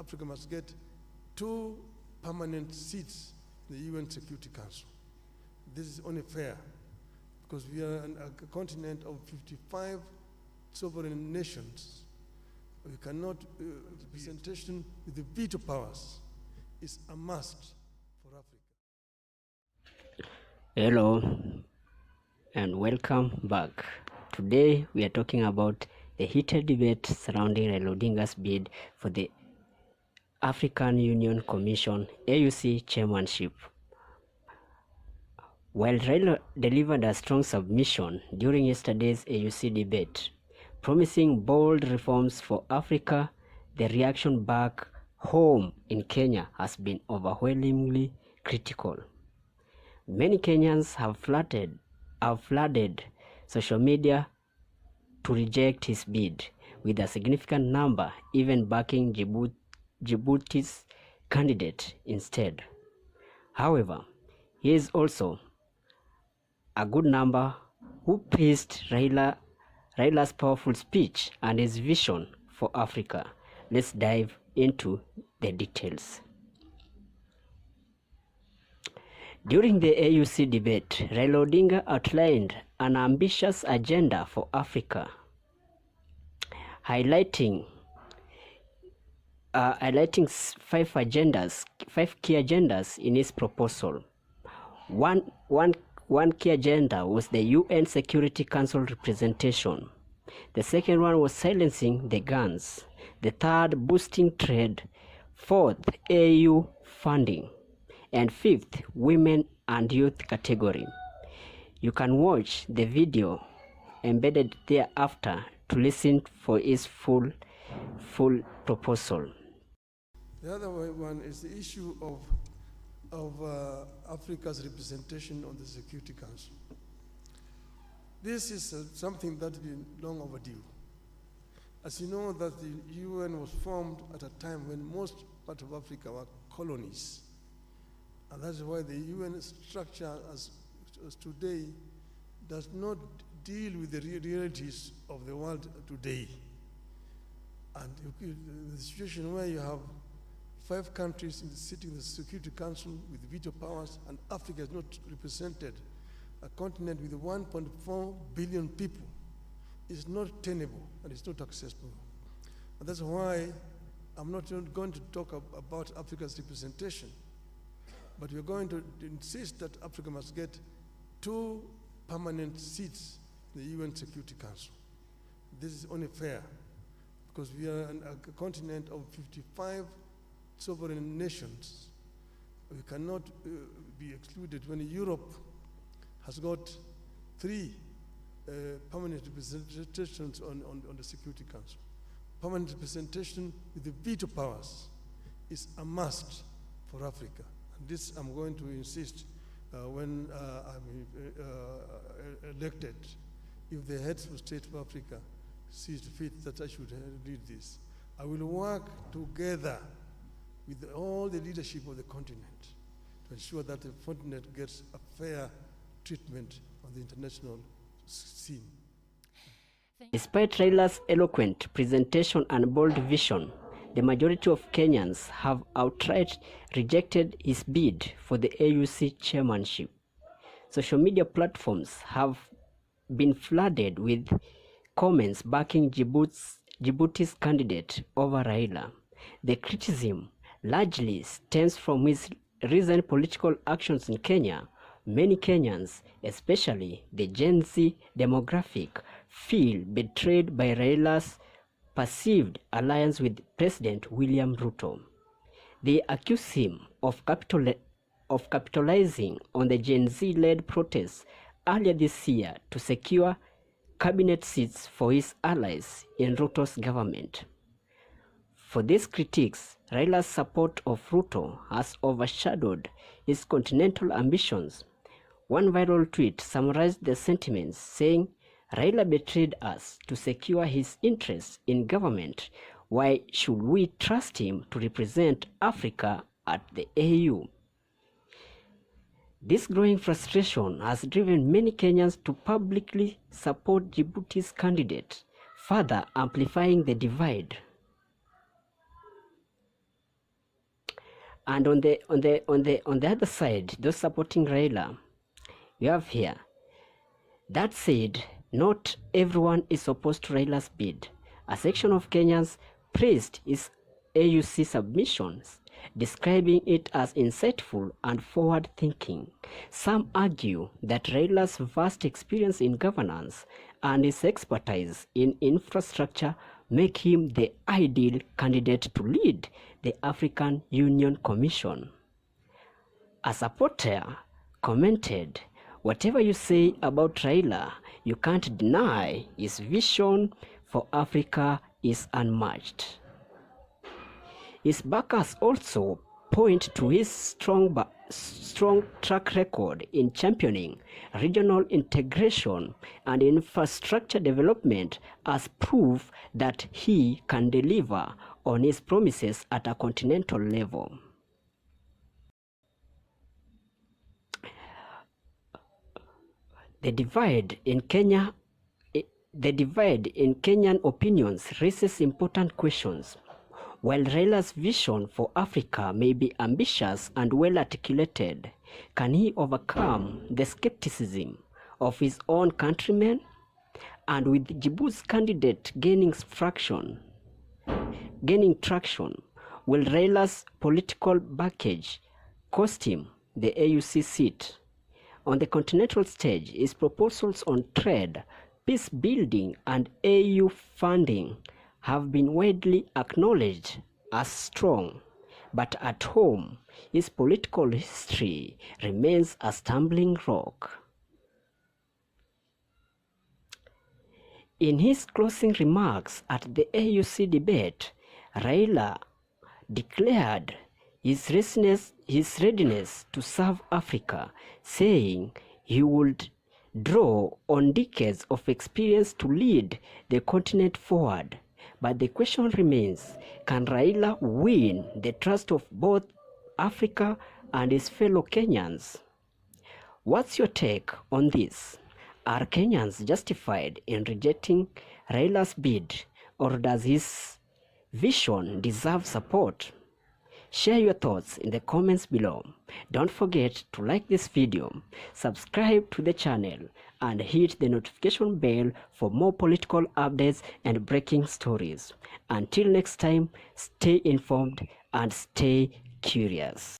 Africa must get 2 permanent seats in the UN Security Council. This is only fair, because we are a continent of 55 sovereign nations. We cannot, representation with the veto powers is a must for Africa. Hello and welcome back. Today we are talking about the heated debate surrounding Raila Odinga'S bid for the African Union Commission AUC chairmanship. While Raila delivered a strong submission during yesterday's AUC debate, promising bold reforms for Africa, the reaction back home in Kenya has been overwhelmingly critical. Many Kenyans have flooded social media to reject his bid, with a significant number even backing Djibouti's candidate instead. However, here is also a good number who praised Raila's powerful speech and his vision for Africa. Let's dive into the details. During the AUC debate, Raila Odinga outlined an ambitious agenda for Africa, highlighting 5 key agendas in his proposal. One key agenda was the UN Security Council representation. The second one was silencing the guns. The third, boosting trade. Fourth, AU funding. And fifth, women and youth category. You can watch the video embedded thereafter to listen for his full proposal. The other one is the issue of Africa's representation on the Security Council. This is something that's been long overdue. As you know, that the UN was formed at a time when most parts of Africa were colonies. And that's why the UN structure as today does not deal with the realities of the world today. And the situation where you have 5 countries sitting in the Security Council with veto powers, and Africa is not represented, a continent with 1.4 billion people, is not tenable and it's not accessible. And that's why I'm not going to talk about Africa's representation, but we're going to insist that Africa must get 2 permanent seats in the UN Security Council. This is only fair, because we are a continent of 55 sovereign nations. We cannot be excluded when Europe has got 3 permanent representations on the Security Council. Permanent representation with the veto powers is a must for Africa. And this I'm going to insist when I'm elected. If the heads of state of Africa sees fit that I should lead this, I will work together with all the leadership of the continent to ensure that the continent gets a fair treatment on the international scene. Despite Raila's eloquent presentation and bold vision, the majority of Kenyans have outright rejected his bid for the AUC chairmanship. Social media platforms have been flooded with comments backing Djibouti's candidate over Raila. The criticism largely stems from his recent political actions in Kenya. Many Kenyans, especially the Gen Z demographic, feel betrayed by Raila's perceived alliance with President William Ruto. They accuse him of capitalizing on the Gen Z-led protests earlier this year to secure cabinet seats for his allies in Ruto's government. For these critiques, Raila's support of Ruto has overshadowed his continental ambitions. One viral tweet summarized the sentiments, saying, "Raila betrayed us to secure his interests in government. Why should we trust him to represent Africa at the AU?" This growing frustration has driven many Kenyans to publicly support Djibouti's candidate, further amplifying the divide. And on the other side, those supporting Raila, you have here. That said, not everyone is opposed to Raila's bid. A section of Kenyans praised his AUC submissions, describing it as insightful and forward-thinking. Some argue that Raila's vast experience in governance and his expertise in infrastructure make him the ideal candidate to lead the African Union Commission. A supporter commented, "Whatever you say about Raila, you can't deny his vision for Africa is unmatched." His backers also point to his strong track record in championing regional integration and infrastructure development as proof that he can deliver on his promises at a continental level. The divide in Kenyan opinions raises important questions. While Raila's vision for Africa may be ambitious and well articulated, can he overcome the skepticism of his own countrymen? And with Djibouti's candidate gaining traction, will Raila's political baggage cost him the AUC seat? On the continental stage, his proposals on trade, peace building, and AU funding have been widely acknowledged as strong, but at home, his political history remains a stumbling block. In his closing remarks at the AUC debate, Raila declared his readiness to serve Africa, saying he would draw on decades of experience to lead the continent forward. But the question remains, can Raila win the trust of both Africa and his fellow Kenyans? What's your take on this? Are Kenyans justified in rejecting Raila's bid, or does his vision deserve support? Share your thoughts in the comments below. Don't forget to like this video, subscribe to the channel, and hit the notification bell for more political updates and breaking stories. Until next time, stay informed and stay curious.